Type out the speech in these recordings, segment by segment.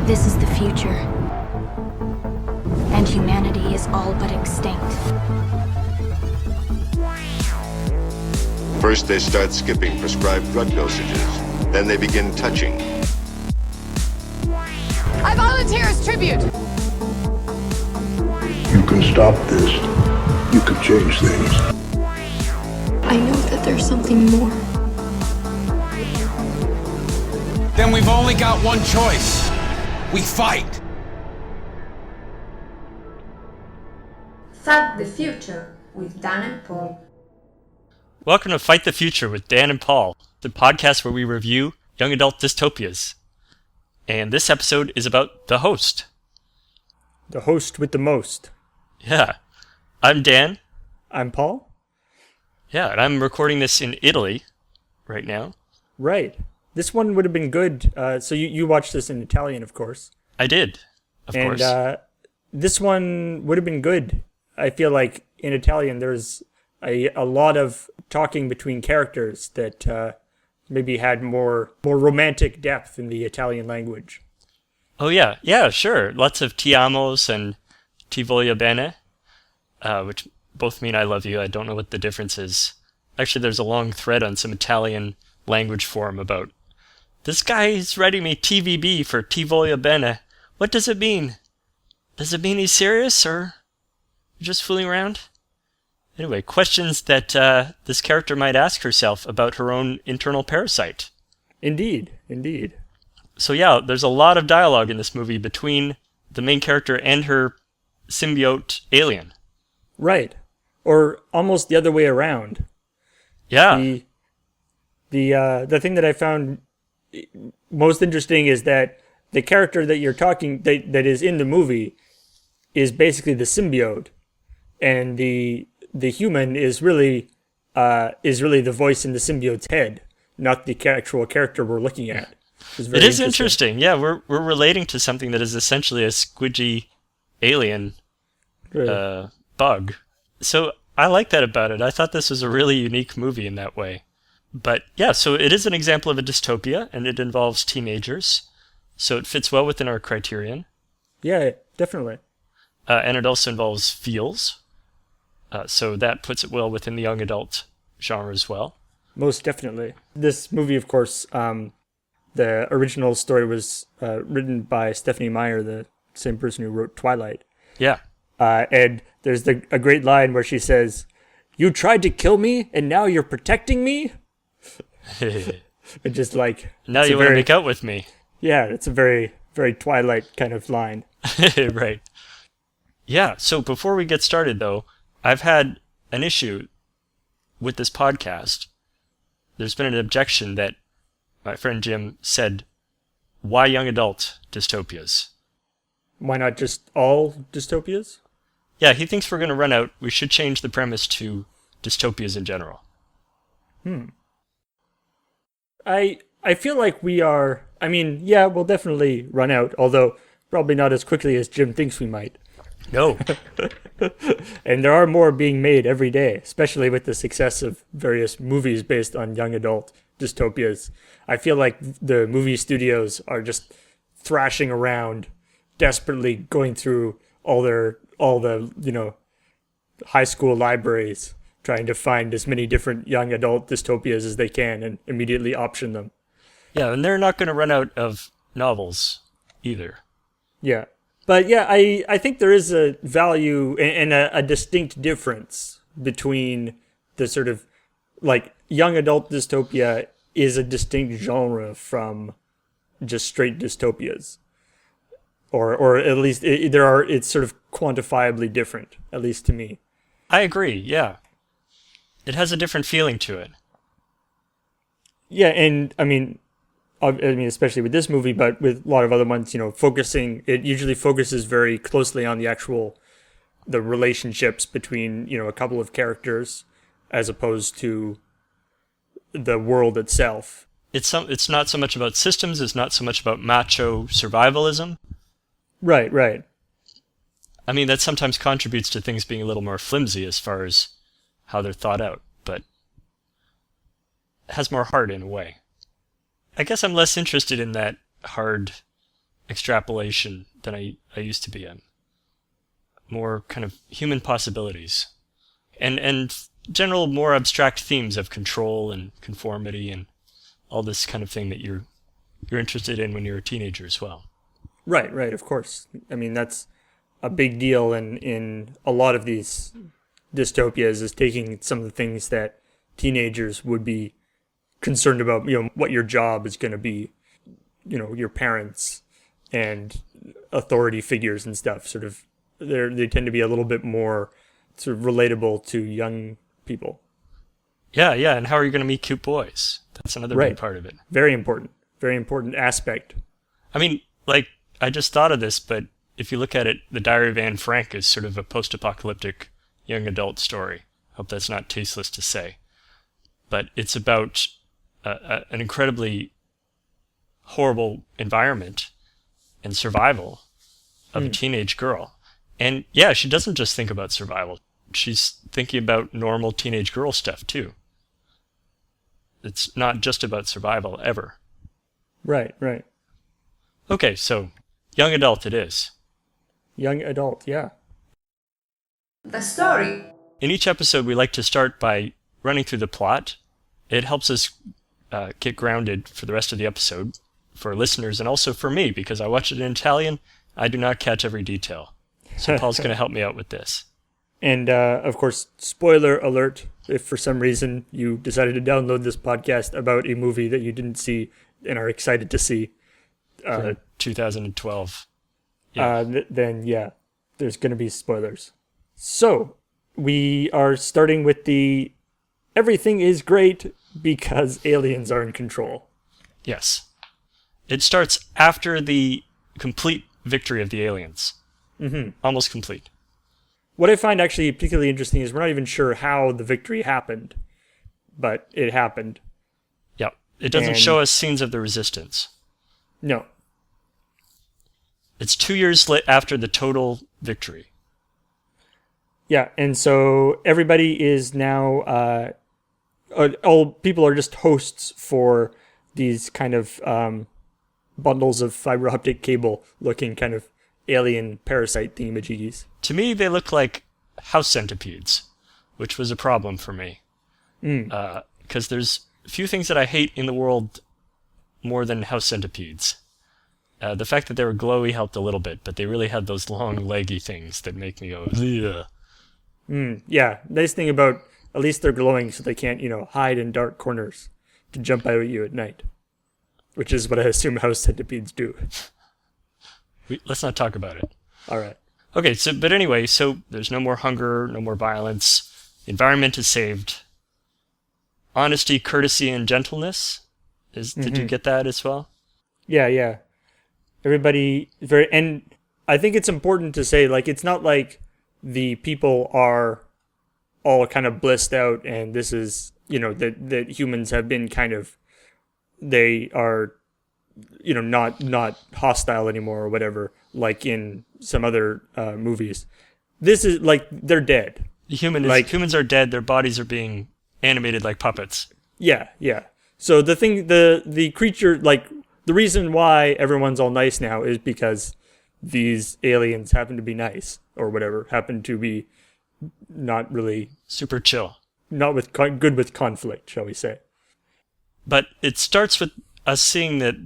This is the future. And humanity is all but extinct. First, they start skipping prescribed drug dosages. Then they begin touching. I volunteer as tribute! You can stop this. You can change things. I know that there's something more. Then we've only got one choice. We fight. Fight the Future with Dan and Paul. Welcome to Fight the Future with Dan and Paul, the podcast where we review young adult dystopias. And this episode is about The Host. The host with the most. Yeah. I'm Dan. I'm Paul. Yeah, and I'm recording this in Italy right now. Right. This one would have been good. So you watched this in Italian, of course. I did, of course. And this one would have been good. I feel like in Italian there's a lot of talking between characters that maybe had more romantic depth in the Italian language. Oh, yeah. Yeah, sure. Lots of ti amos and ti voglio bene, which both mean I love you. I don't know what the difference is. Actually, there's a long thread on some Italian language forum about, this guy is writing me TVB for ti voglio bene. What does it mean? Does it mean he's serious, or just fooling around? Anyway, questions that this character might ask herself about her own internal parasite. Indeed. So yeah, there's a lot of dialogue in this movie between the main character and her symbiote alien. Right. Or almost the other way around. Yeah. The thing that I found most interesting is that the character that you're talking that is in the movie is basically the symbiote, and the human is really the voice in the symbiote's head, not the actual character we're looking at. It is interesting. Yeah, we're relating to something that is essentially a squidgy alien bug. So I like that about it. I thought this was a really unique movie in that way. But yeah, so it is an example of a dystopia, and it involves teenagers. So it fits well within our criterion. Yeah, definitely. And it also involves feels. So that puts it well within the young adult genre as well. Most definitely. This movie, of course, the original story was written by Stephenie Meyer, the same person who wrote Twilight. Yeah. And there's a great line where she says, "You tried to kill me, and now you're protecting me?" And just like... Now you want to make out with me. Yeah, it's a very, very Twilight kind of line. Right. Yeah, so before we get started, though, I've had an issue with this podcast. There's been an objection that my friend Jim said, why young adult dystopias? Why not just all dystopias? Yeah, he thinks we're going to run out. We should change the premise to dystopias in general. I feel like we are... I mean, yeah, we'll definitely run out, although probably not as quickly as Jim thinks we might. No. And there are more being made every day, especially with the success of various movies based on young adult dystopias. I feel like the movie studios are just thrashing around, desperately going through all the high school libraries, trying to find as many different young adult dystopias as they can and immediately option them. Yeah, and they're not going to run out of novels either. Yeah. But yeah, I think there is a value and a distinct difference between the sort of, like, young adult dystopia is a distinct genre from just straight dystopias. Or at least it's sort of quantifiably different, at least to me. I agree, yeah. It has a different feeling to it. Yeah, and I mean, especially with this movie, but with a lot of other ones, it usually focuses very closely on the relationships between, a couple of characters, as opposed to the world itself. It's not so much about systems, it's not so much about macho survivalism. Right. I mean, that sometimes contributes to things being a little more flimsy as far as how they're thought out, but it has more heart in a way. I guess I'm less interested in that hard extrapolation than I used to be. More kind of human possibilities. And general more abstract themes of control and conformity and all this kind of thing that you're interested in when you're a teenager as well. Right, of course. I mean, that's a big deal in a lot of these dystopias, is taking some of the things that teenagers would be concerned about, what your job is going to be, your parents and authority figures and stuff. Sort of, they tend to be a little bit more sort of relatable to young people. Yeah, and how are you going to meet cute boys? That's another big part of it. Very important aspect. I mean, like, I just thought of this, but if you look at it, The Diary of Anne Frank is sort of a post-apocalyptic young adult story. Hope that's not tasteless to say. But it's about an incredibly horrible environment and survival of a teenage girl. And yeah, she doesn't just think about survival. She's thinking about normal teenage girl stuff too. It's not just about survival ever. Right. Okay, so young adult it is. Young adult, yeah. The story. In each episode, we like to start by running through the plot. It helps us get grounded for the rest of the episode, for listeners and also for me, because I watch it in Italian. I do not catch every detail. So Paul's going to help me out with this. And, of course, spoiler alert, if for some reason you decided to download this podcast about a movie that you didn't see and are excited to see. 2012. Then, yeah, there's going to be spoilers. So, we are starting with the everything is great because aliens are in control. Yes. It starts after the complete victory of the aliens. Mm-hmm. Almost complete. What I find actually particularly interesting is we're not even sure how the victory happened, but it happened. Yep. It doesn't show us scenes of the resistance. No. It's 2 years after the total victory. Yeah, and so everybody is now, all people are just hosts for these kind of bundles of fiber optic cable looking kind of alien parasite thingamajiggies. To me, they look like house centipedes, which was a problem for me. Because there's a few things that I hate in the world more than house centipedes. The fact that they were glowy helped a little bit, but they really had those long, leggy things that make me go, ugh. Yeah, nice thing about, at least they're glowing so they can't, hide in dark corners to jump out at you at night. Which is what I assume house centipedes do. Let's not talk about it. All right. Okay, but anyway, so there's no more hunger, no more violence. The environment is saved. Honesty, courtesy, and gentleness. Did you get that as well? Yeah. Everybody and I think it's important to say, like, it's not like the people are all kind of blissed out and this is, that humans have been kind of, they are, not hostile anymore or whatever, like in some other movies. This is like, they're dead. Humans are dead, their bodies are being animated like puppets. Yeah. So the creature, like, the reason why everyone's all nice now is because these aliens happen to be nice or whatever, happen to be not really super chill, not with good with conflict, shall we say. But it starts with us seeing that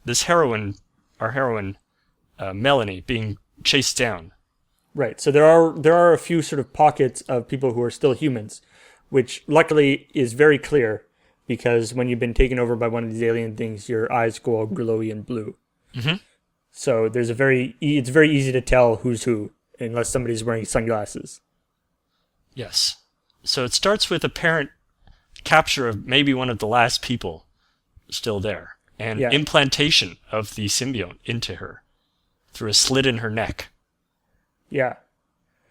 this our heroine, Melanie, being chased down. Right. So there are a few sort of pockets of people who are still humans, which luckily is very clear. Because when you've been taken over by one of these alien things, your eyes go all glowy and blue. Mm-hmm. So it's very easy to tell who's who, unless somebody's wearing sunglasses. Yes. So it starts with apparent capture of maybe one of the last people still there, and implantation of the symbiote into her through a slit in her neck. Yeah.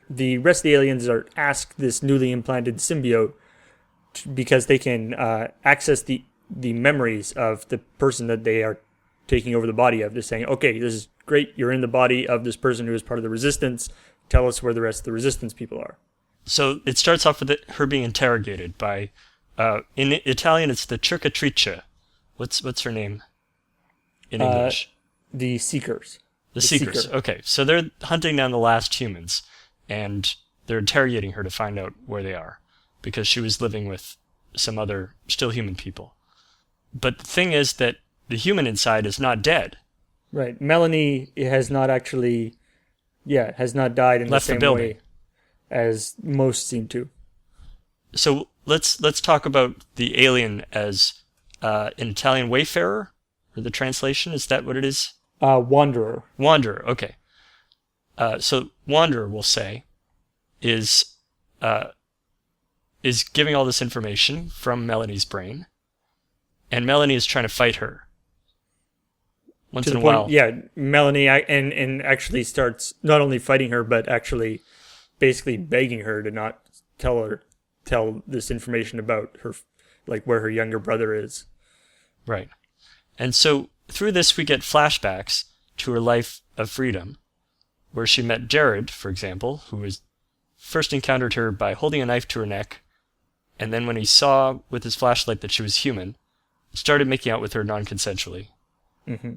The rest of the aliens ask this newly implanted symbiote because they can access the memories of the person that they are taking over the body of. Just saying, okay, this is great. You're in the body of this person who is part of the resistance. Tell us where the rest of the resistance people are. So it starts off with her being interrogated by, in Italian, it's the cercatrice. What's her name in English? The Seekers. The Seekers. Seeker. Okay, so they're hunting down the last humans, and they're interrogating her to find out where they are, because she was living with some other still human people. But the thing is that the human inside is not dead. Right. Melanie has not actually, has not died in Left the the same building. way as most seem to. So let's talk about the alien as an Italian wayfarer, or the translation, is that what it is? Wanderer. Wanderer, okay. So Wanderer, we'll say, is giving all this information from Melanie's brain, and Melanie is trying to fight her. Once in a while. Yeah, Melanie and actually starts not only fighting her, but actually basically begging her to not tell this information about her, like where her younger brother is. Right. And so through this we get flashbacks to her life of freedom, where she met Jared, for example, who was first encountered her by holding a knife to her neck, and then when he saw with his flashlight that she was human, started making out with her non-consensually. Mm-hmm.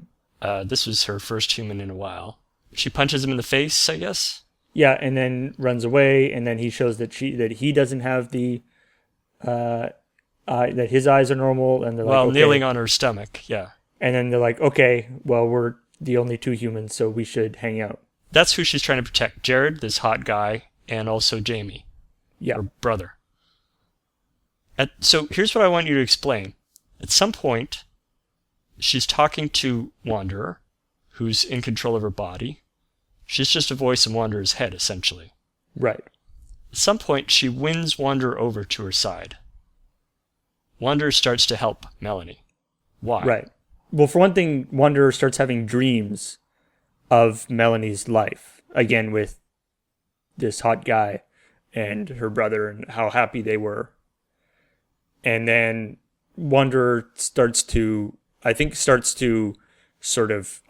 This was her first human in a while. She punches him in the face, I guess. Yeah, and then runs away, and then he shows that he doesn't have the that his eyes are normal, and they're While like, okay. kneeling on her stomach, yeah. And then they're like, okay, well, we're the only two humans, so we should hang out. That's who she's trying to protect. Jared, this hot guy, and also Jamie, Yeah. her brother. So here's what I want you to explain. At some point, she's talking to Wanderer, who's in control of her body. She's just a voice in Wanderer's head, essentially. Right. At some point, she wins Wanderer over to her side. Wanderer starts to help Melanie. Why? Right. Well, for one thing, Wanderer starts having dreams of Melanie's life, again with this hot guy and her brother and how happy they were. And then Wanderer starts to sort of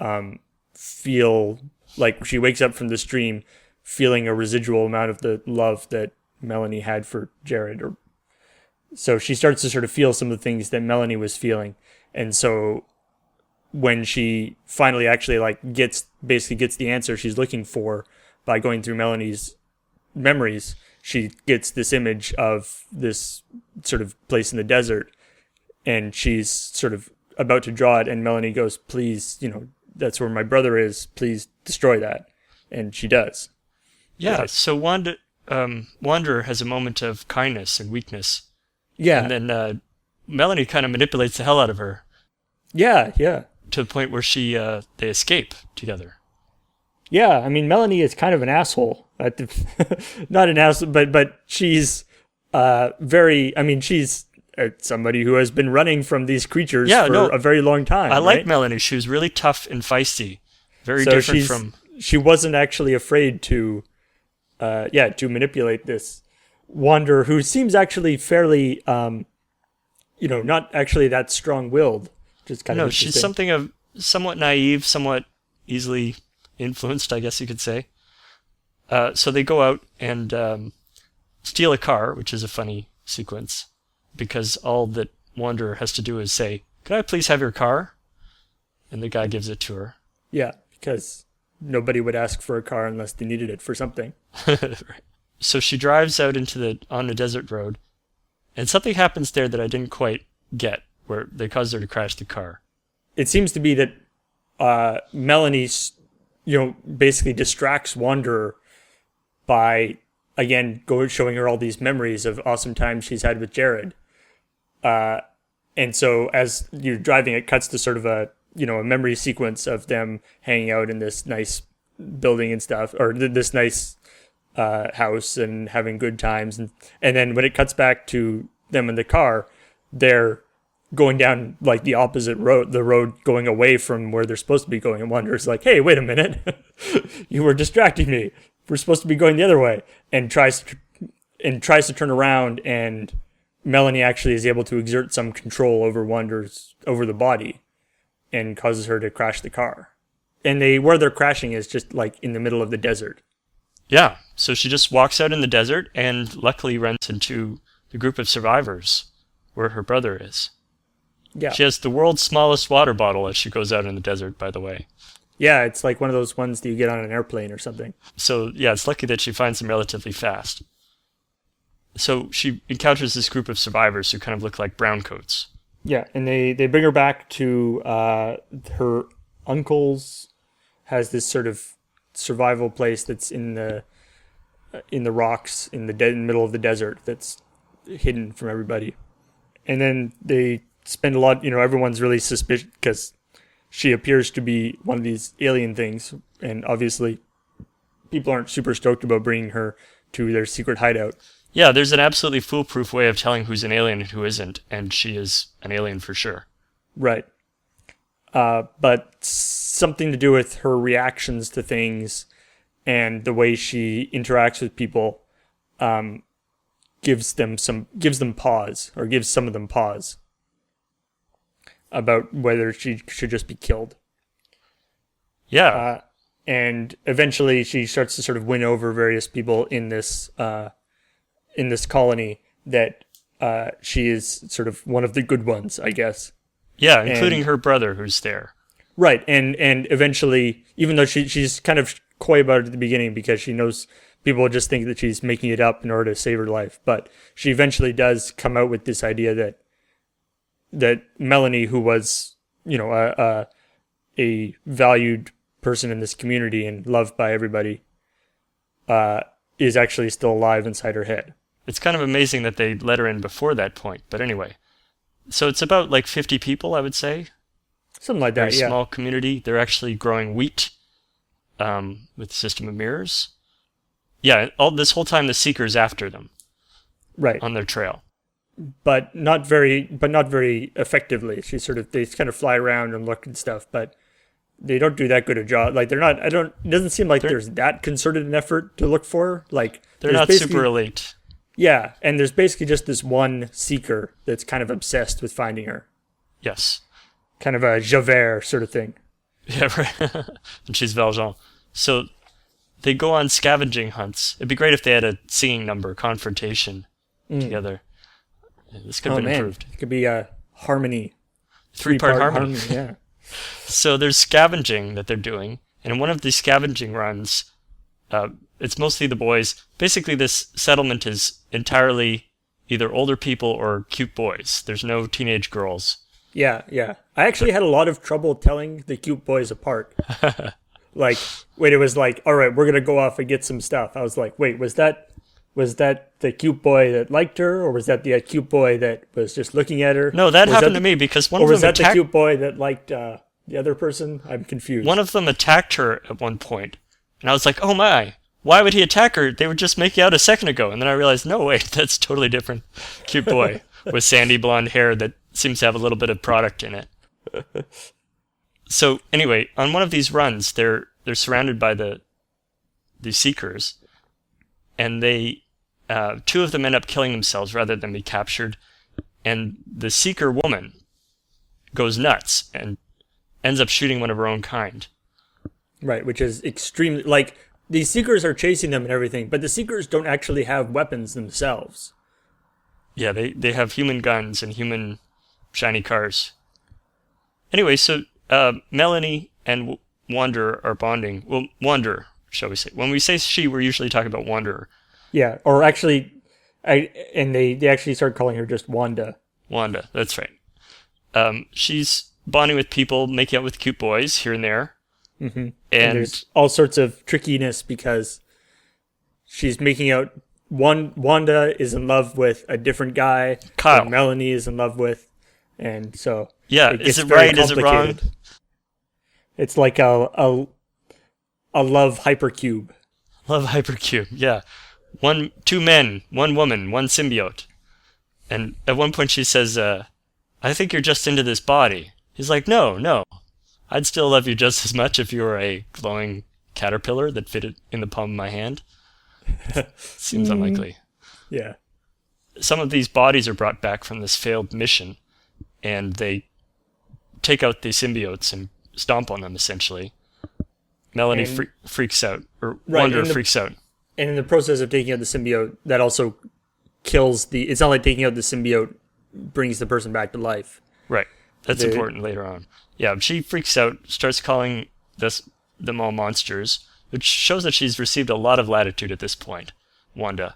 feel like she wakes up from this dream feeling a residual amount of the love that Melanie had for Jared. So she starts to sort of feel some of the things that Melanie was feeling. And so when she finally actually gets the answer she's looking for by going through Melanie's memories, she gets this image of this sort of place in the desert, and she's sort of about to draw it, and Melanie goes, please, that's where my brother is, please destroy that. And she does. Yeah, so Wanderer has a moment of kindness and weakness. Yeah. And then Melanie kind of manipulates the hell out of her. Yeah. To the point where they escape together. Yeah, I mean, Melanie is kind of an asshole. Not an asshole, but she's she's somebody who has been running from these creatures for a very long time. I like Melanie. She was really tough and feisty. Very different from... She wasn't actually afraid to manipulate this Wanderer, who seems actually fairly, not actually that strong-willed. Just kind of interesting. She's something of somewhat naive, somewhat easily influenced, I guess you could say. So they go out and steal a car, which is a funny sequence, because all that Wanderer has to do is say, "Could I please have your car?" And the guy gives it to her. Yeah, because nobody would ask for a car unless they needed it for something. Right. So she drives out on a desert road, and something happens there that I didn't quite get, where they cause her to crash the car. It seems to be that Melanie, basically distracts Wanderer by, again, showing her all these memories of awesome times she's had with Jared. And so as you're driving, it cuts to sort of a memory sequence of them hanging out in this nice building and stuff, or this nice house and having good times. And then when it cuts back to them in the car, they're going down the opposite road, the road going away from where they're supposed to be going. And Wanderer's like, hey, wait a minute. You were distracting me. We're supposed to be going the other way. And tries to turn around, and Melanie actually is able to exert some control over over the body and causes her to crash the car. And where they're crashing is just in the middle of the desert. Yeah, so she just walks out in the desert and luckily runs into the group of survivors where her brother is. Yeah. She has the world's smallest water bottle as she goes out in the desert, by the way. Yeah, it's like one of those ones that you get on an airplane or something. So, yeah, it's lucky that she finds them relatively fast. So she encounters this group of survivors who kind of look like browncoats. Yeah, and they bring her back to her uncle's has this sort of survival place that's in the rocks in the middle of the desert that's hidden from everybody. And then they spend a lot, everyone's really suspicious because she appears to be one of these alien things, and obviously people aren't super stoked about bringing her to their secret hideout. Yeah, there's an absolutely foolproof way of telling who's an alien and who isn't, and she is an alien for sure. Right. But something to do with her reactions to things and the way she interacts with people gives them pause, or gives some of them pause about whether she should just be killed. Yeah. And eventually she starts to sort of win over various people in this colony that she is sort of one of the good ones, I guess. Yeah, including her brother who's there. Right, and eventually, even though she's kind of coy about it at the beginning because she knows people will just think that she's making it up in order to save her life, but she eventually does come out with this idea that Melanie, who was, a valued person in this community and loved by everybody, is actually still alive inside her head. It's kind of amazing that they let her in before that point, but anyway. So it's about like 50 people, I would say. Something like that, Very small community. They're actually growing wheat with a system of mirrors. Yeah, this whole time the Seeker's after them. Right. On their trail. But not very effectively. They kind of fly around and look and stuff, but they don't do that good a job. Like it doesn't seem like there's that concerted an effort to look for her. Like they're not super elite. Yeah, and there's basically just this one Seeker that's kind of obsessed with finding her. Yes. Kind of a Javert sort of thing. Yeah, right. And she's Valjean. So they go on scavenging hunts. It'd be great if they had a singing number, confrontation, together. This could have been improved. It could be a harmony. Three-part harmony. Yeah. So there's scavenging that they're doing. And in one of these scavenging runs, it's mostly the boys. Basically, this settlement is entirely either older people or cute boys. There's no teenage girls. Yeah. I actually had a lot of trouble telling the cute boys apart. It was like, all right, we're going to go off and get some stuff. I was like, wait, was that the cute boy that liked her, or was that the cute boy that was just looking at her? No, that happened to me because one of them was that the cute boy that liked the other person? I'm confused. One of them attacked her at one point, and I was like, oh my, why would he attack her? They were just making out a second ago. And then I realized, no, wait, that's totally different. Cute boy with sandy blonde hair that seems to have a little bit of product in it. So anyway, on one of these runs, they're surrounded by the Seekers, and they two of them end up killing themselves rather than be captured, and the Seeker woman goes nuts and ends up shooting one of her own kind. Right, which is extremely, like, these Seekers are chasing them and everything, but the Seekers don't actually have weapons themselves. Yeah, they have human guns and human shiny cars. Anyway, so Melanie and Wanderer are bonding. Well, Wanderer, shall we say. When we say she, we're usually talking about Wanderer. Yeah, or actually, they actually start calling her just Wanda. Wanda, that's right. She's bonding with people, making out with cute boys here and there. Mm-hmm. And there's all sorts of trickiness because she's making out. Wanda is in love with a different guy. Kyle. That Melanie is in love with, and so yeah, is it right? Is it wrong? It's like a love hypercube. Love hypercube, yeah. Two men, one woman, one symbiote. And at one point she says, I think you're just into this body. He's like, no. I'd still love you just as much if you were a glowing caterpillar that fitted in the palm of my hand. Seems unlikely. Yeah. Some of these bodies are brought back from this failed mission, and they take out the symbiotes and stomp on them, essentially. Melanie freaks out, or Wanderer freaks out. And in the process of taking out the symbiote, that also kills it's not like taking out the symbiote brings the person back to life. Right. That's important later on. Yeah, she freaks out, starts calling them all monsters, which shows that she's received a lot of latitude at this point, Wanda.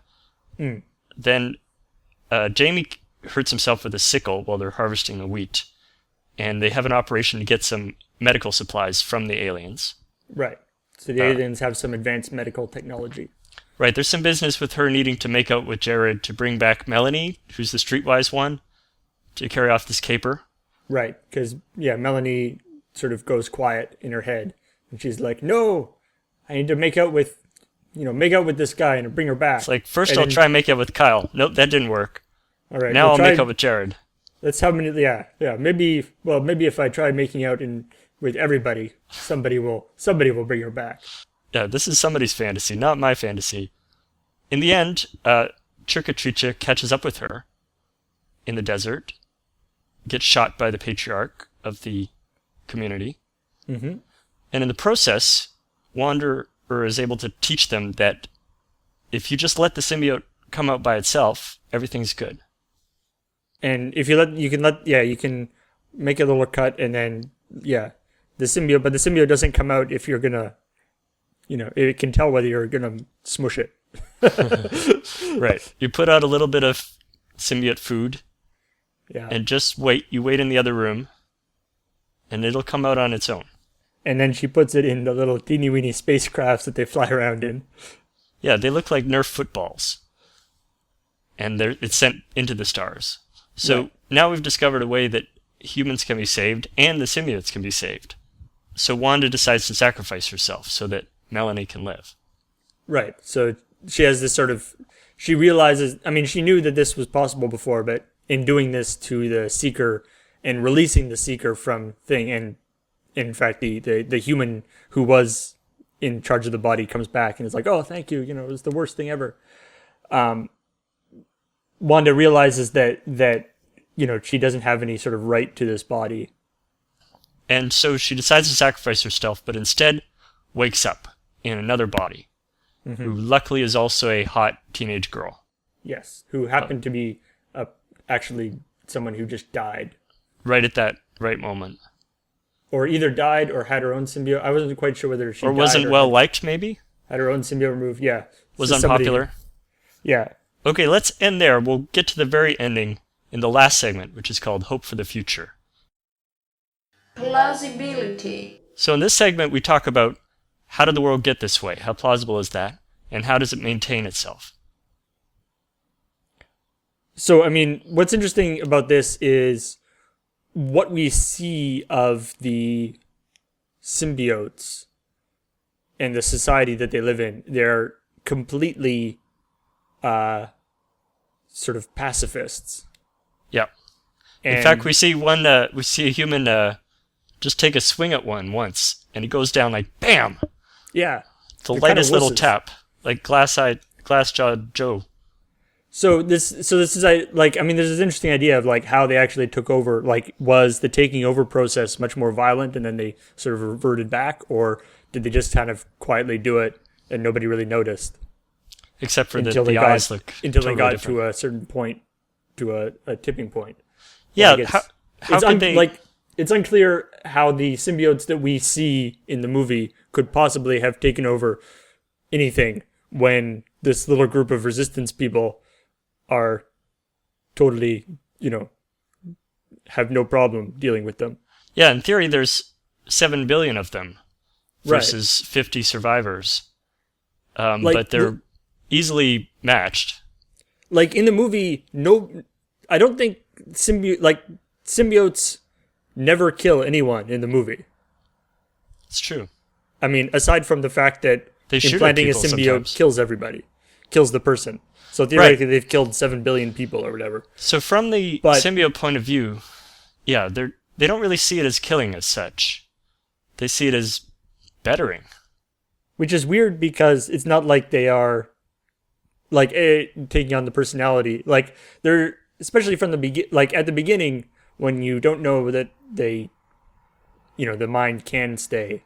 Then Jamie hurts himself with a sickle while they're harvesting the wheat, and they have an operation to get some medical supplies from the aliens. Right. So the aliens have some advanced medical technology. Right, there's some business with her needing to make out with Jared to bring back Melanie, who's the streetwise one, to carry off this caper. Right, because, Melanie sort of goes quiet in her head. And she's like, no, I need to make out with this guy and bring her back. It's like, first I'll try and make out with Kyle. Nope, that didn't work. All right. Now I'll make out with Jared. That's how many, maybe if I try making out with everybody, somebody will bring her back. Yeah, this is somebody's fantasy, not my fantasy. In the end, Chirkatricha catches up with her in the desert, gets shot by the patriarch of the community, and in the process, Wanderer is able to teach them that if you just let the symbiote come out by itself, everything's good. And if you can make a little cut, and then the symbiote doesn't come out if you're gonna. It can tell whether you're going to smush it. Right. You put out a little bit of symbiote food. Yeah. And just wait. You wait in the other room. And it'll come out on its own. And then she puts it in the little teeny-weeny spacecrafts that they fly around in. Yeah, they look like Nerf footballs. And it's sent into the stars. So now we've discovered a way that humans can be saved and the symbiotes can be saved. So Wanda decides to sacrifice herself so that Melanie can live. Right. So she has this she realizes, she knew that this was possible before, but in doing this to the Seeker and releasing the Seeker from thing, and in fact, the human who was in charge of the body comes back and is like, oh, thank you, it was the worst thing ever. Wanda realizes that she doesn't have any sort of right to this body. And so she decides to sacrifice herself, but instead wakes up in another body, who luckily is also a hot teenage girl. Yes, who happened to be actually someone who just died. Right at that right moment. Or either died or had her own symbiote. I wasn't quite sure whether she died wasn't well liked, maybe? Had her own symbiote removed, yeah. Was unpopular? Yeah. Okay, let's end there. We'll get to the very ending in the last segment, which is called Hope for the Future. Plausibility. So in this segment, we talk about how did the world get this way? How plausible is that? And how does it maintain itself? So, what's interesting about this is what we see of the symbiotes and the society that they live in. They're completely sort of pacifists. Yeah. In fact, we see a human just take a swing at one once, and he goes down like bam. Yeah. The lightest little tap, like glass-jawed Joe. So this is there's this interesting idea of how they actually took over. Was the taking over process much more violent, and then they sort of reverted back, or did they just kind of quietly do it and nobody really noticed? Except for the eyes look until totally they got different. to a certain point, to a tipping point. Yeah, how could they? It's unclear how the symbiotes that we see in the movie could possibly have taken over anything when this little group of resistance people are totally, have no problem dealing with them. Yeah, in theory, there's 7 billion of them versus 50 survivors. But they're easily matched. In the movie, I don't think symbiotes never kill anyone in the movie. It's true. Aside from the fact that they implanting a symbiote kills everybody, kills the person. So theoretically, they've killed 7 billion people or whatever. So from the symbiote point of view, they don't really see it as killing as such. They see it as bettering. Which is weird because it's not like they are taking on the personality. They're, especially from the at the beginning, when you don't know that they, the mind can stay.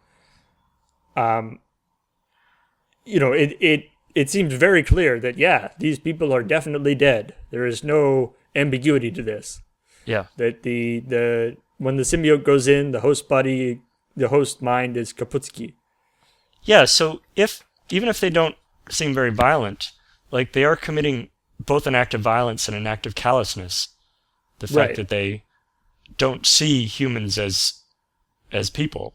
It seems very clear that, these people are definitely dead. There is no ambiguity to this. Yeah. That the when the symbiote goes in, the host mind is Kaputski. Yeah, so even if they don't seem very violent, like they are committing both an act of violence and an act of callousness. The fact that they don't see humans as people.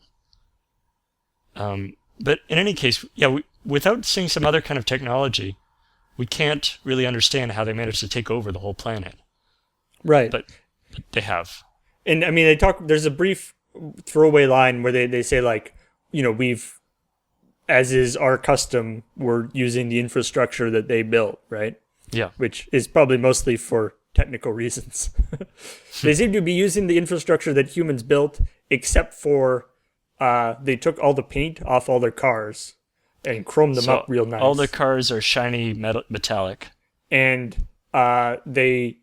But in any case, without seeing some other kind of technology, we can't really understand how they managed to take over the whole planet. Right. But they have. And I mean, there's a brief throwaway line where they say, like, we've, as is our custom, we're using the infrastructure that they built, right? Yeah. Which is probably mostly for technical reasons. They seem to be using the infrastructure that humans built, except for they took all the paint off all their cars and chromed them up real nice. All the cars are shiny metallic. And they,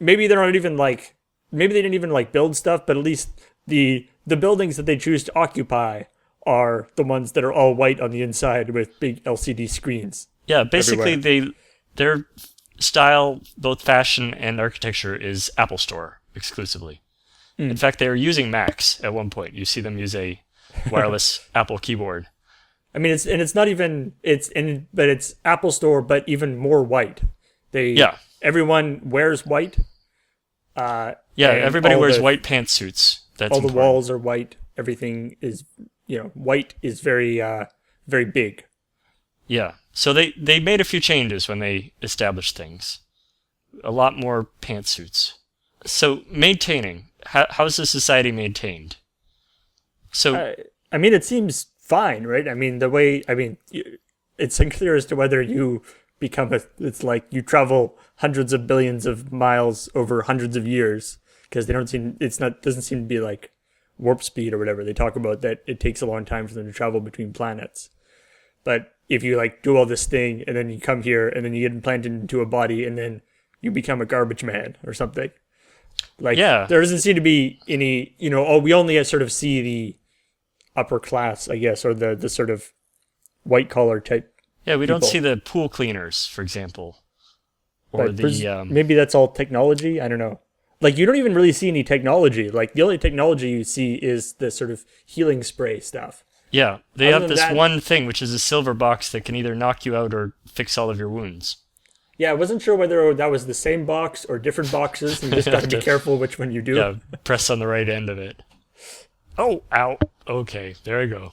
maybe they're not even like, maybe they didn't even like build stuff, but at least the buildings that they choose to occupy are the ones that are all white on the inside with big LCD screens. Yeah, basically everywhere. their style, both fashion and architecture, is Apple Store exclusively. In fact, they were using Macs at one point. You see them use a wireless Apple keyboard. I mean, it's Apple Store, but even more white. Everyone wears white. Everybody wears white pantsuits. That's all important. The walls are white. Everything is, white is very, very big. Yeah. So they made a few changes when they established things. A lot more pantsuits. So maintaining. How is the society maintained? So I mean, it seems fine, right? I mean, it's unclear as to whether you become it's like you travel hundreds of billions of miles over hundreds of years, because doesn't seem to be like warp speed or whatever. They talk about that it takes a long time for them to travel between planets. But if you like do all this thing and then you come here and then you get implanted into a body and then you become a garbage man or something. Like, there doesn't seem to be any, we only sort of see the upper class, I guess, or the sort of white collar type. Yeah, we don't people. see the pool cleaners, for example. Or maybe that's all technology. I don't know. Like, you don't even really see any technology. Like, the only technology you see is the sort of healing spray stuff. Yeah, they have this one thing, which is a silver box that can either knock you out or fix all of your wounds. Yeah, I wasn't sure whether that was the same box or different boxes. You just got to be careful which one you do. Yeah, press on the right end of it. Oh, ow. Okay, there I go.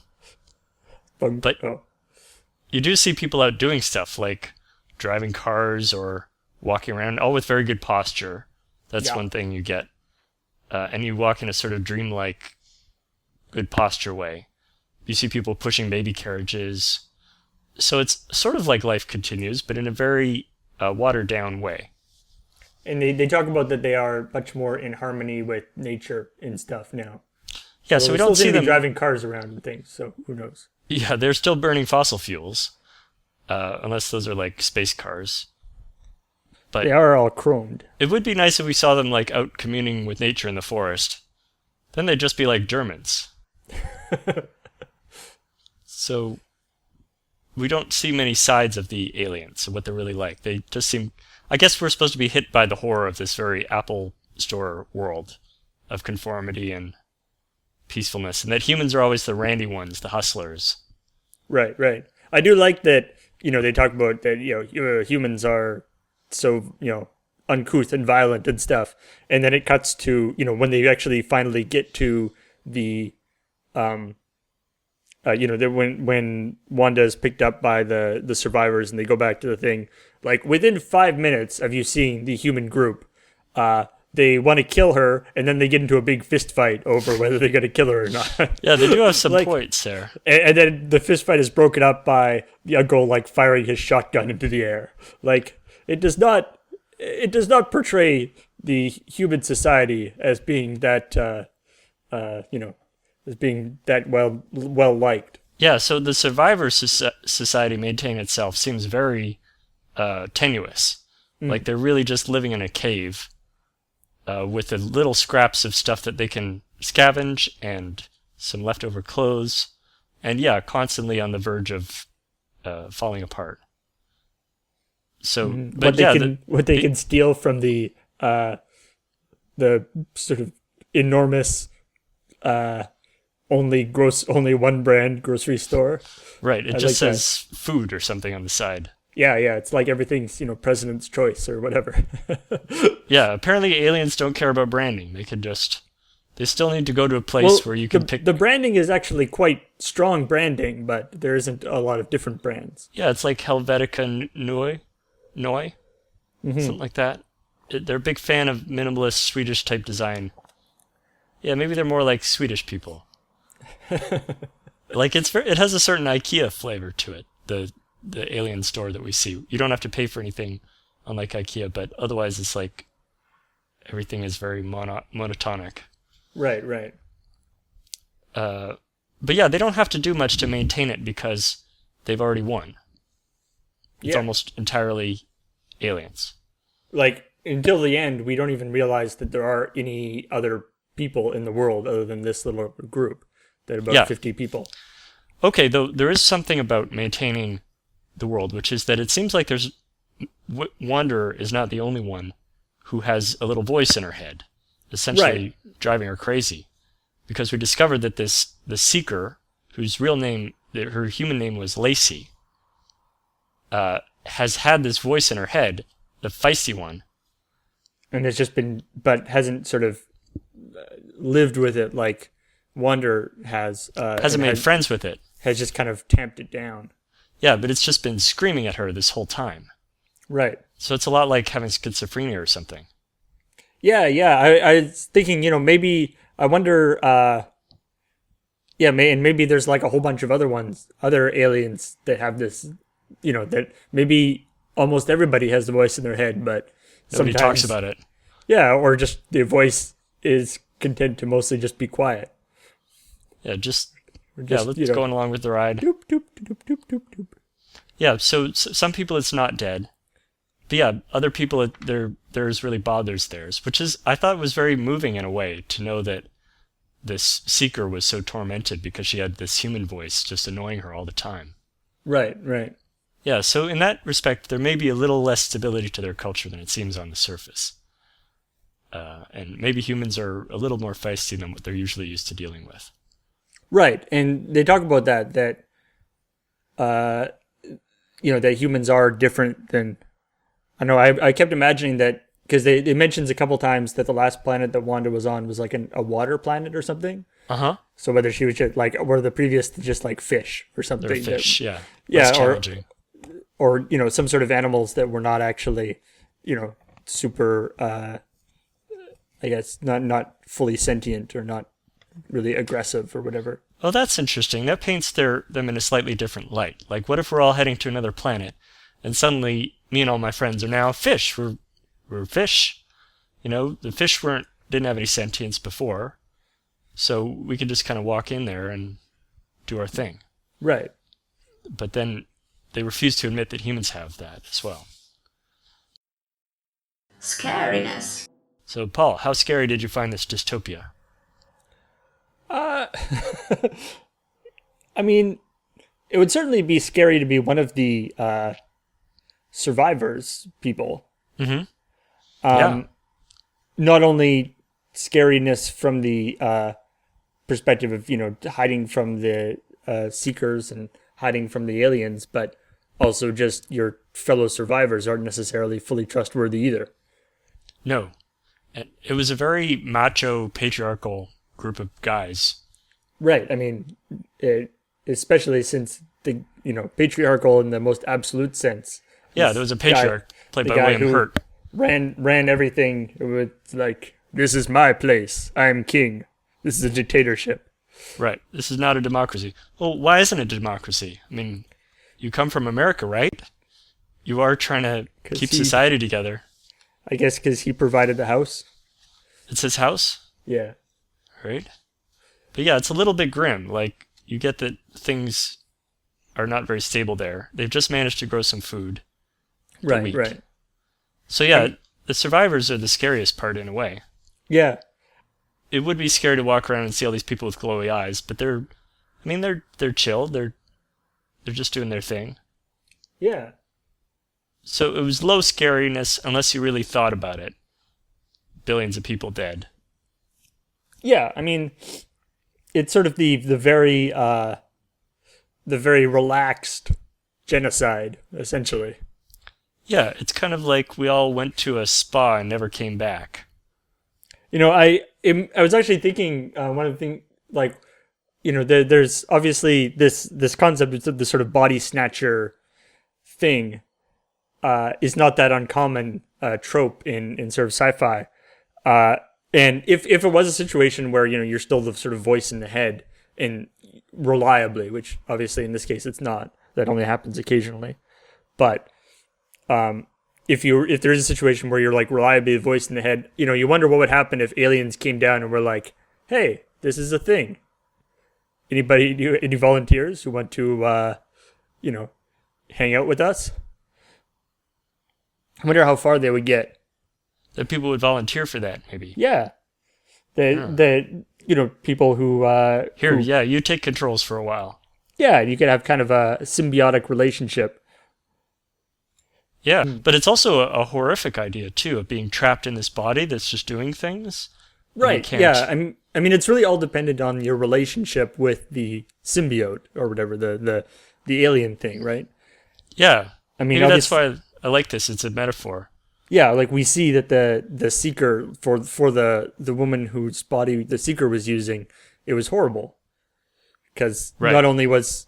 But you do see people out doing stuff, like driving cars or walking around, all with very good posture. That's one thing you get. And you walk in a sort of dreamlike, good posture way. You see people pushing baby carriages. So it's sort of like life continues, but in a very watered down way. And they talk about that they are much more in harmony with nature and stuff now. Yeah, so we don't see them driving cars around and things, so who knows? Yeah, they're still burning fossil fuels, unless those are like space cars. But they are all chromed. It would be nice if we saw them like out communing with nature in the forest. Then they'd just be like Germans. So we don't see many sides of the aliens and what they're really like. They just seem... I guess we're supposed to be hit by the horror of this very Apple Store world of conformity and peacefulness, and that humans are always the randy ones, the hustlers. Right. I do like that, they talk about that, humans are so, uncouth and violent and stuff. And then it cuts to, when they actually finally get to the, when Wanda is picked up by the survivors and they go back to the thing, like within 5 minutes of you seeing the human group, they want to kill her, and then they get into a big fist fight over whether they're going to kill her or not. Yeah, they do have some points there. And then the fist fight is broken up by Yuggle like firing his shotgun into the air. Like, it does not portray the human society as being that as being that well liked. Yeah, so the survivor society maintaining itself seems very tenuous. Like they're really just living in a cave with the little scraps of stuff that they can scavenge and some leftover clothes, and constantly on the verge of falling apart. So, but what they can steal from the sort of enormous, only one brand grocery store. Right. It I just like says food or something on the side. Yeah, it's like everything's, President's Choice or whatever. Yeah, apparently aliens don't care about branding. They still need to go to a place where you can pick. The branding is actually quite strong branding, but there isn't a lot of different brands. Yeah, it's like Helvetica Noi, something like that. They're a big fan of minimalist Swedish type design. Yeah, maybe they're more like Swedish people. Like it has a certain IKEA flavor to it. The alien store that we see. You don't have to pay for anything, unlike IKEA, but otherwise it's like everything is very monotonic. Right. But yeah, they don't have to do much to maintain it because they've already won. It's almost entirely aliens. Like, until the end, we don't even realize that there are any other people in the world other than this little group. That about 50 people. Okay, though there is something about maintaining the world, which is that it seems like Wanderer is not the only one who has a little voice in her head, essentially driving her crazy. Because we discovered that the Seeker, whose real name, her human name was Lacey, has had this voice in her head, the feisty one. And it's just but hasn't sort of lived with it like Wanderer has. Hasn't made friends with it. Has just kind of tamped it down. Yeah, but it's just been screaming at her this whole time. Right. So it's a lot like having schizophrenia or something. Yeah. I was thinking, maybe, I wonder, and maybe there's like a whole bunch of other aliens that have this, that maybe almost everybody has the voice in their head, but nobody talks about it. Yeah, or just the voice is content to mostly just be quiet. Yeah, let's go along with the ride. Doop, doop, doop, doop, doop, doop. Yeah, so some people it's not dead. But yeah, other people theirs really bothers theirs, which I thought was very moving in a way to know that this Seeker was so tormented because she had this human voice just annoying her all the time. Right. Yeah, so in that respect, there may be a little less stability to their culture than it seems on the surface. And maybe humans are a little more feisty than what they're usually used to dealing with. Right, and they talk about that that humans are different than. I know I kept imagining that because it mentions a couple times that the last planet that Wanda was on was like a water planet or something. So whether she was just were the previous just like fish or something. They're fish, yeah. Yeah, challenging. Or some sort of animals that were not actually, super. I guess not fully sentient or not really aggressive or whatever. Oh, that's interesting. That paints them in a slightly different light. Like, what if we're all heading to another planet, and suddenly me and all my friends are now fish? We're fish. The fish didn't have any sentience before, so we could just kind of walk in there and do our thing. Right. But then they refuse to admit that humans have that as well. Scariness. So, Paul, how scary did you find this dystopia? I mean, it would certainly be scary to be one of the survivors people. Mm-hmm. Yeah. Not only scariness from the perspective of, hiding from the Seekers and hiding from the aliens, but also just your fellow survivors aren't necessarily fully trustworthy either. No. It was a very macho, patriarchal group of guys. Right. I mean, especially since the patriarchal in the most absolute sense. Yeah, there was a patriarch played by William Hurt. Ran everything with like, this is my place. I'm king. This is a dictatorship. Right. This is not a democracy. Well, why isn't it a democracy? I mean, you come from America, right? You are trying to keep society together. I guess because he provided the house. It's his house? Yeah. Right? But yeah, it's a little bit grim. Like, you get that things are not very stable there. They've just managed to grow some food. Right. So yeah, the survivors are the scariest part in a way. Yeah. It would be scary to walk around and see all these people with glowy eyes, but they're chill. They're just doing their thing. Yeah. So it was low scariness unless you really thought about it. Billions of people dead. Yeah, I mean, it's sort of the very relaxed genocide, essentially. Yeah, it's kind of like we all went to a spa and never came back. You know, I was actually thinking one of the things, like, you know, there's obviously this concept of the sort of body snatcher thing is not that uncommon trope in sort of sci-fi. And if it was a situation where, you know, you're still the sort of voice in the head and reliably, which obviously in this case it's not, that only happens occasionally. But if there is a situation where you're like reliably the voice in the head, you know, you wonder what would happen if aliens came down and were like, hey, this is a thing. Any volunteers who want to, you know, hang out with us? I wonder how far they would get. That people would volunteer for that, maybe. Yeah. The you know, people who you take controls for a while. Yeah, you could have kind of a symbiotic relationship. Yeah, but it's also a horrific idea too, of being trapped in this body that's just doing things. Right. Yeah. I mean, it's really all dependent on your relationship with the symbiote or whatever the alien thing, right? Yeah. I mean, maybe that's why I like this. It's a metaphor. Yeah, like we see that the seeker for the woman whose body the seeker was using, it was horrible. Because not only was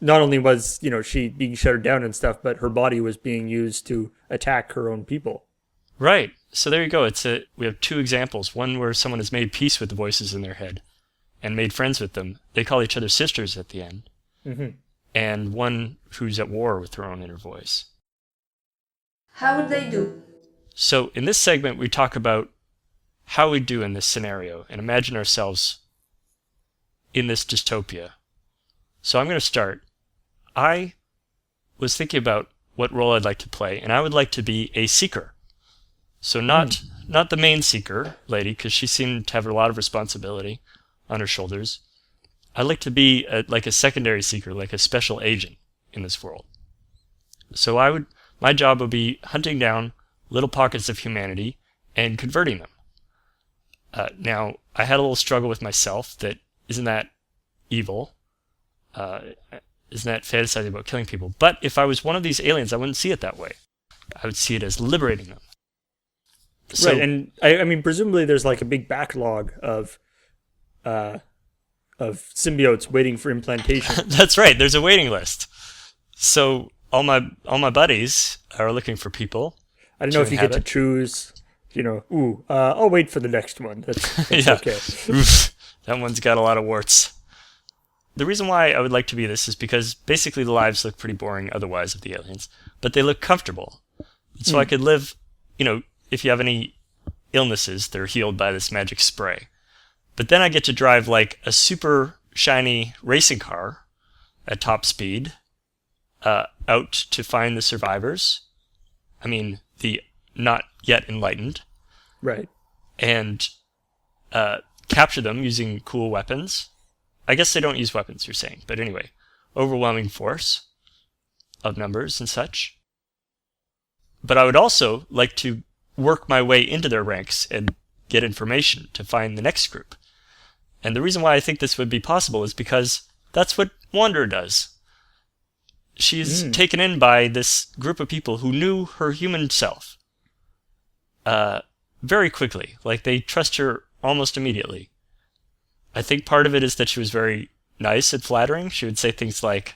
you know, she being shuttered down and stuff, but her body was being used to attack her own people. Right. So there you go. We have two examples. One where someone has made peace with the voices in their head and made friends with them. They call each other sisters at the end. Mm-hmm. And one who's at war with her own inner voice. How would they do? So in this segment, we talk about how we do in this scenario and imagine ourselves in this dystopia. So I'm going to start. I was thinking about what role I'd like to play, and I would like to be a seeker. So not the main seeker lady, because she seemed to have a lot of responsibility on her shoulders. I'd like to be like a secondary seeker, like a special agent in this world. So my job would be hunting down little pockets of humanity and converting them. Now, I had a little struggle with myself that isn't that evil? Isn't that fantasizing about killing people? But if I was one of these aliens, I wouldn't see it that way. I would see it as liberating them. So, right, and I mean, presumably there's like a big backlog of symbiotes waiting for implantation. That's right. There's a waiting list. So all my buddies are looking for people. I don't know if you get to choose. You know, I'll wait for the next one. That's yeah. Okay. That one's got a lot of warts. The reason why I would like to be this is because basically the lives look pretty boring otherwise of the aliens, but they look comfortable. So I could live, you know, if you have any illnesses, they're healed by this magic spray. But then I get to drive like a super shiny racing car at top speed out to find the survivors. I mean, the not yet enlightened. Right. And capture them using cool weapons. I guess they don't use weapons, you're saying. But anyway, overwhelming force of numbers and such. But I would also like to work my way into their ranks and get information to find the next group. And the reason why I think this would be possible is because that's what Wanderer does. She's taken in by this group of people who knew her human self very quickly. Like, they trust her almost immediately. I think part of it is that she was very nice and flattering. She would say things like,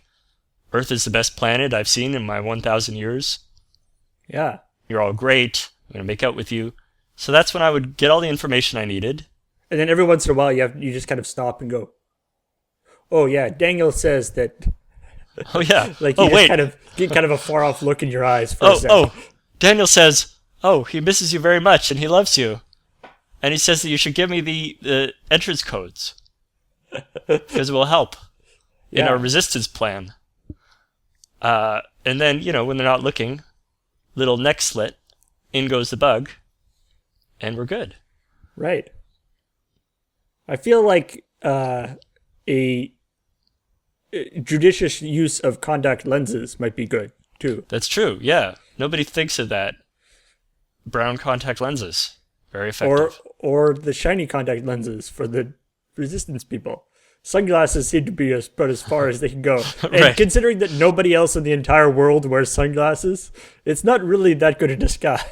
Earth is the best planet I've seen in my 1,000 years. Yeah. You're all great. I'm going to make out with you. So that's when I would get all the information I needed. And then every once in a while, you just kind of stop and go, oh, yeah, Daniel says that. Oh, yeah. Like, you just kind of get kind of a far-off look in your eyes for a second. Oh, Daniel says, he misses you very much and he loves you. And he says that you should give me the entrance codes because it will help in our resistance plan. And then, you know, when they're not looking, little neck slit, in goes the bug, and we're good. Right. I feel like a judicious use of contact lenses might be good, too. That's true, yeah. Nobody thinks of that. Brown contact lenses. Very effective. Or the shiny contact lenses for the resistance people. Sunglasses seem to be about as far as they can go. And Right. considering that nobody else in the entire world wears sunglasses, it's not really that good a disguise.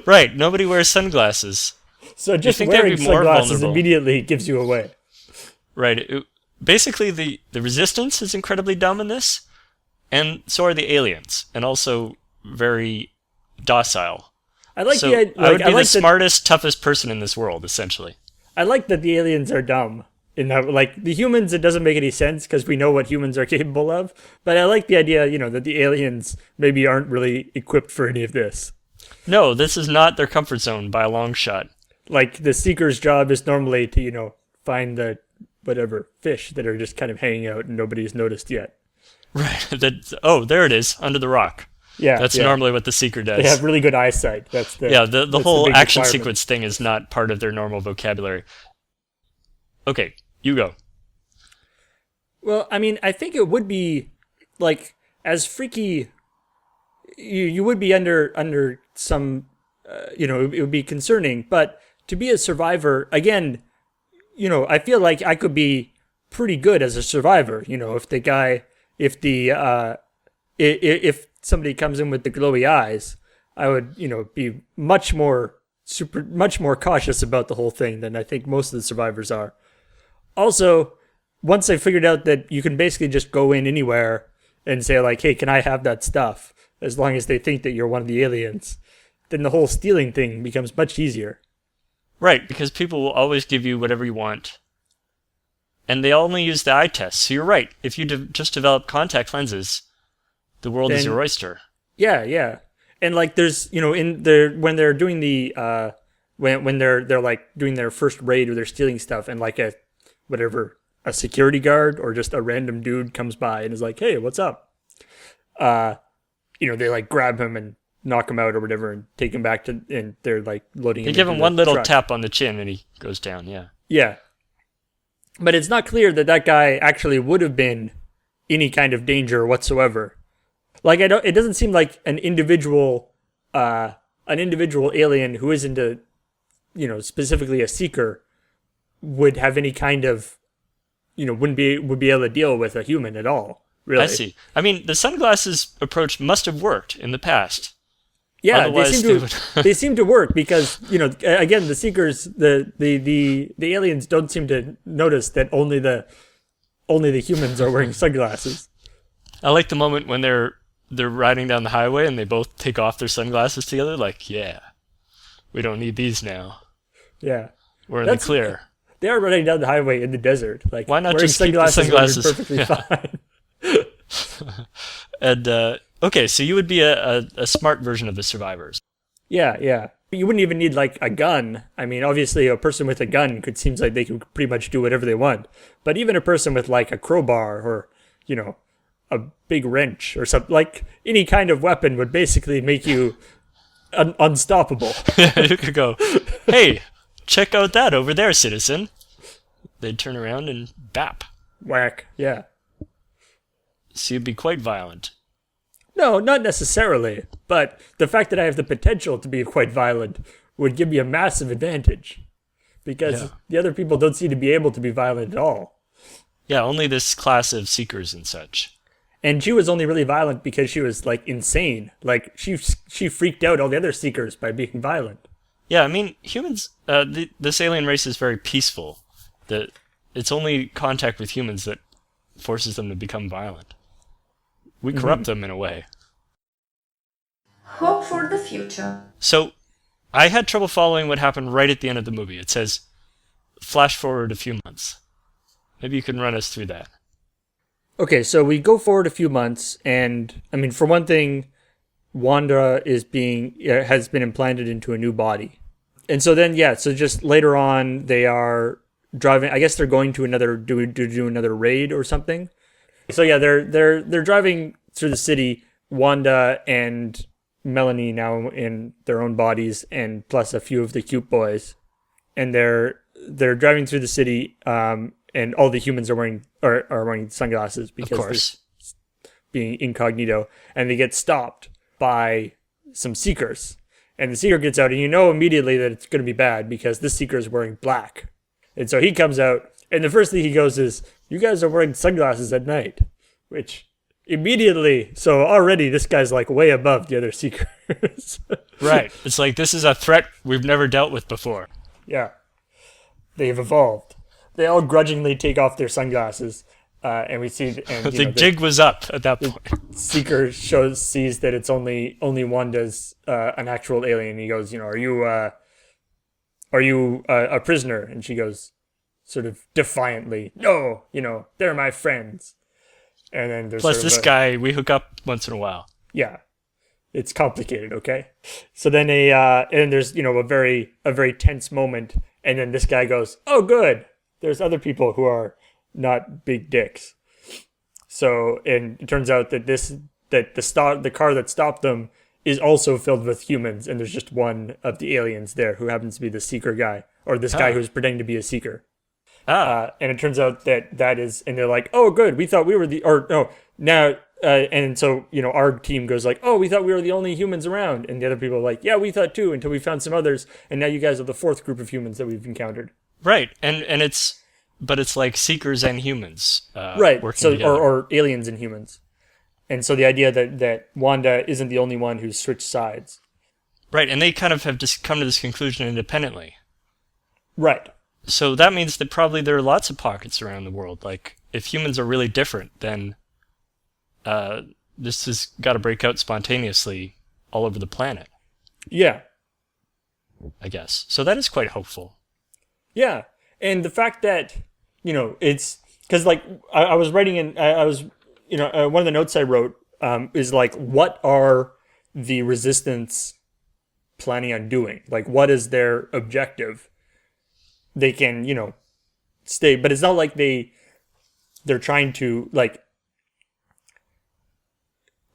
Right, nobody wears sunglasses. So just think they'd wearing be more sunglasses vulnerable? immediately gives you away. Right. Basically, the resistance is incredibly dumb in this, and so are the aliens, and also very docile. I like So the like, I would be I like the that, smartest, toughest person in this world, essentially. I like that the aliens are dumb. In that, like the humans, it doesn't make any sense because we know what humans are capable of. But I like the idea, that the aliens maybe aren't really equipped for any of this. No, this is not their comfort zone by a long shot. Like the seeker's job is normally to find the whatever fish that are just kind of hanging out and nobody's noticed yet. Right. There it is, under the rock. Yeah, That's normally what the seeker does. they have really good eyesight. That's the The that's whole big action requirement. sequence thing is not part of their normal vocabulary. Okay, you go. Well, I mean, I think it would be like as freaky. You would be under some, it would be concerning. But to be a survivor, again, I feel like I could be pretty good as a survivor. If somebody comes in with the glowy eyes, I would, be much more cautious about the whole thing than I think most of the survivors are. Also, once I figured out that you can basically just go in anywhere and say like, hey, can I have that stuff? As long as they think that you're one of the aliens, then the whole stealing thing becomes much easier. Right, because people will always give you whatever you want. And they only use the eye test. So you're right. If you just develop contact lenses, the world is Then- your oyster. Yeah. And like there's, in their when they're doing the when they're like doing their first raid or they're stealing stuff and like a security guard or just a random dude comes by and is like, "Hey, what's up?" They like grab him and knock him out or whatever and take him back to, and they're like loading You him give into him the one little truck. tap on the chin and he goes down, yeah. Yeah. But it's not clear that guy actually would have been any kind of danger whatsoever. Like it doesn't seem like an individual alien who isn't specifically a seeker would have any kind of would be able to deal with a human at all. Really. I see. I mean, the sunglasses approach must have worked in the past. Yeah, Otherwise, they seem to work because again the seekers the aliens don't seem to notice that only the humans are wearing sunglasses. I like the moment when they're riding down the highway and they both take off their sunglasses together. Like, yeah, we don't need these now. Yeah, We're in the clear. They are running down the highway in the desert. Like, Why not wearing just keep the sunglasses? would be perfectly fine. And okay, so you would be a smart version of the survivors. Yeah. You wouldn't even need like a gun. I mean, obviously, a person with a gun seems like they could pretty much do whatever they want. But even a person with like a crowbar or a big wrench or something, like any kind of weapon would basically make you unstoppable. You could go, hey, check out that over there, citizen. They'd turn around and bap. Whack. Yeah. So you'd be quite violent. No, not necessarily. But the fact that I have the potential to be quite violent would give me a massive advantage. Because the other people don't seem to be able to be violent at all. Yeah, only this class of seekers and such. And she was only really violent because she was like insane. Like she freaked out all the other seekers by being violent. Yeah, I mean, humans, this alien race is very peaceful. It's only contact with humans that forces them to become violent. We corrupt them in a way. Hope for the future. So, I had trouble following what happened right at the end of the movie. It says, flash forward a few months. Maybe you can run us through that. Okay, so we go forward a few months, and I mean, for one thing, Wanda has been implanted into a new body, and so then so just later on they are driving. I guess they're going to do another raid or something. So yeah, they're driving through the city. Wanda and Melanie now in their own bodies, and plus a few of the cute boys, and they're driving through the city. And all the humans are wearing sunglasses because Of course. they're being incognito, and they get stopped by some seekers. And the seeker gets out, and you know immediately that it's going to be bad because this seeker is wearing black. And so he comes out, and the first thing he goes is, "You guys are wearing sunglasses at night," which immediately, so already this guy's like way above the other Seekers. Right. It's like, this is a threat we've never dealt with before. Yeah. They've evolved. They all grudgingly take off their sunglasses, and we see, and The jig was up at that point. Seeker sees that it's only Wanda's an actual alien. He goes, "Are you a prisoner?" And she goes, sort of defiantly, "No, they're my friends." And then there's Plus, this guy, we hook up once in a while. Yeah, it's complicated. Okay, so then and there's a very tense moment, and then this guy goes, "Oh, good. There's other people who are not big dicks." So, and it turns out that the car that stopped them is also filled with humans, and there's just one of the aliens there who happens to be the Seeker guy, or this guy who's pretending to be a Seeker. And it turns out that is, and they're like, "Oh, good, we thought we were and so, our team goes like, "Oh, we thought we were the only humans around," and the other people are like, "Yeah, we thought too, until we found some others, and now you guys are the fourth group of humans that we've encountered." Right, and it's like Seekers and humans, right? Working together. or aliens and humans, and so the idea that Wanda isn't the only one who's switched sides, right? And they kind of have just come to this conclusion independently, right? So that means that probably there are lots of pockets around the world. Like, if humans are really different, then this has got to break out spontaneously all over the planet. Yeah, I guess. So that is quite hopeful. Yeah, and the fact that it's because like I was writing in, I was one of the notes I wrote is like, what are the Resistance planning on doing? Like, what is their objective? They can stay, but it's not like they're trying to, like,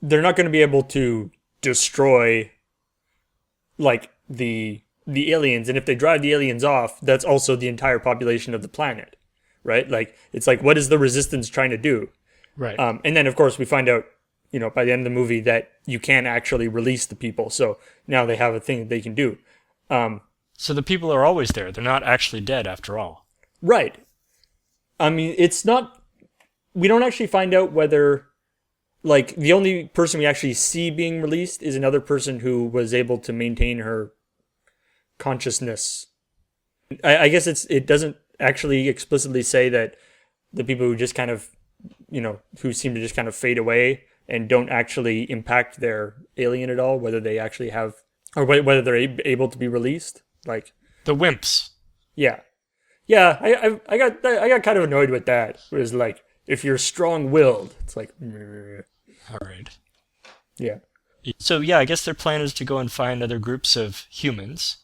they're not going to be able to destroy like the aliens, and if they drive the aliens off, that's also the entire population of the planet, right? Like, it's like, what is the Resistance trying to do? Right. And then of course we find out, by the end of the movie, that you can't actually release the people, so now they have a thing that they can do. So the people are always there. They're not actually dead after all. Right. I mean, it's not, we don't actually find out whether, like, the only person we actually see being released is another person who was able to maintain her consciousness. I guess it doesn't actually explicitly say that the people who just kind of, who seem to just kind of fade away and don't actually impact their alien at all, whether they actually have, or whether they're able to be released. Like the wimps. Yeah. I got kind of annoyed with that. It was like, if you're strong-willed, it's like, all right. Yeah. So yeah, I guess their plan is to go and find other groups of humans,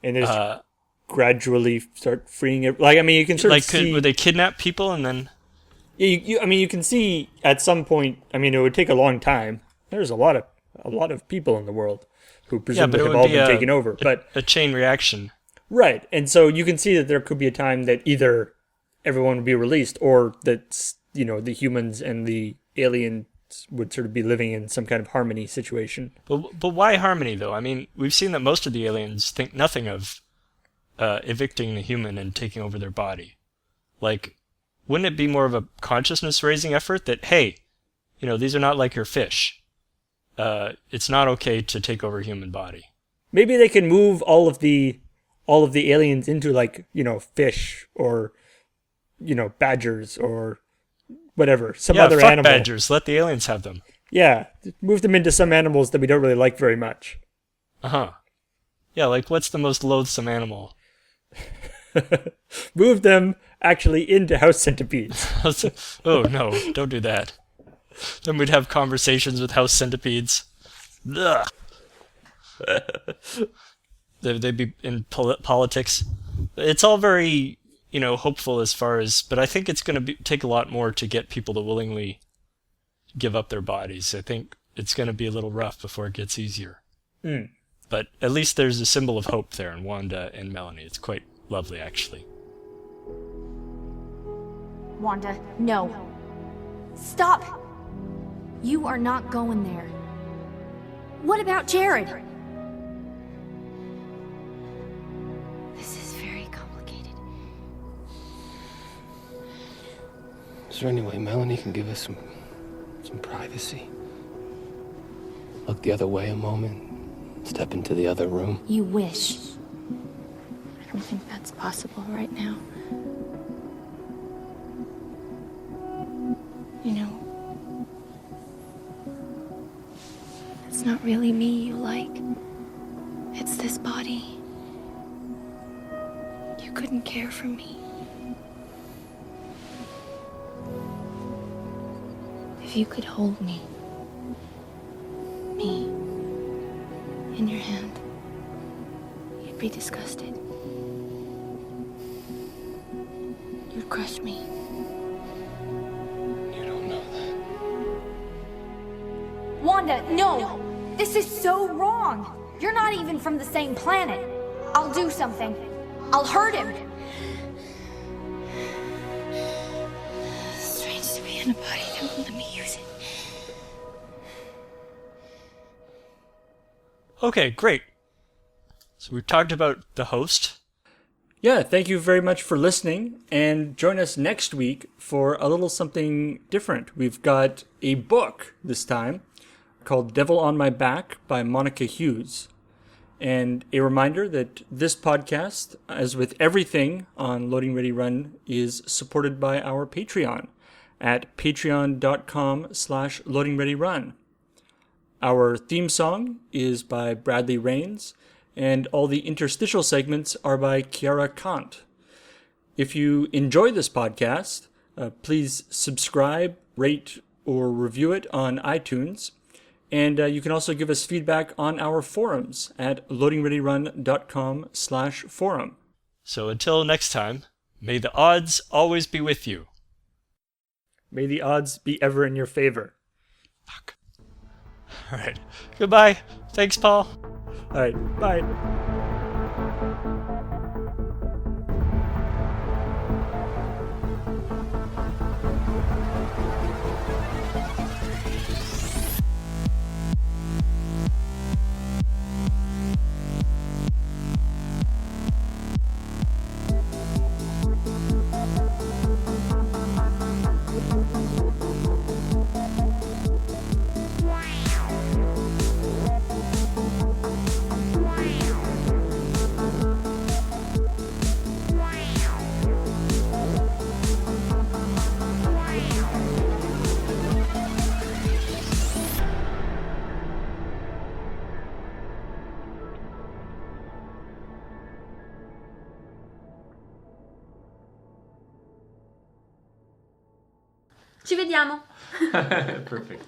and just gradually start freeing it. Like, I mean, you can sort of see. Would they kidnap people and then? Yeah, you can see at some point. I mean, it would take a long time. There's a lot of people in the world who presumably have all been taken over, but a chain reaction. Right, and so you can see that there could be a time that either everyone would be released, or that the humans and the aliens would sort of be living in some kind of harmony situation. But why harmony though? I mean, we've seen that most of the aliens think nothing of evicting the human and taking over their body. Like, wouldn't it be more of a consciousness-raising effort that, hey, these are not like your fish. It's not okay to take over a human body. Maybe they can move all of the aliens into, like, fish, or badgers, or whatever, some other animal. Badgers. Let the aliens have them. Yeah, move them into some animals that we don't really like very much. Yeah, like, what's the most loathsome animal? Move them actually into house centipedes. Oh no, don't do that. Then we'd have conversations with house centipedes. Ugh. They'd be in politics. It's all very, hopeful as far as, but I think it's going to take a lot more to get people to willingly give up their bodies. I think it's going to be a little rough before it gets easier. But at least there's a symbol of hope there in Wanda and Melanie. It's quite lovely, actually. Wanda, no. Stop! You are not going there. What about Jared? This is very complicated. Is there any way Melanie can give us some privacy? Look the other way a moment. Step into the other room. You wish. I don't think that's possible right now. You know, it's not really me you like. It's this body. You couldn't care for me. If you could hold me in your hand, you'd be disgusted. You'd crush me. You don't know that. Wanda, no! This is so wrong! You're not even from the same planet. I'll do something. I'll hurt him. Strange to be in a body that won't let me use it. Okay, great. So we've talked about the host. Yeah, thank you very much for listening, and join us next week for a little something different. We've got a book this time called Devil on My Back by Monica Hughes. And a reminder that this podcast, as with everything on Loading Ready Run, is supported by our Patreon at patreon.com/loadingreadyrun. Our theme song is by Bradley Rains, and all the interstitial segments are by Kiara Kant. If you enjoy this podcast, please subscribe, rate, or review it on iTunes. And you can also give us feedback on our forums at loadingreadyrun.com/forum. So until next time, may the odds always be with you. May the odds be ever in your favor. Fuck. All right. Goodbye. Thanks, Paul. All right. Bye. Ci vediamo. Perfect.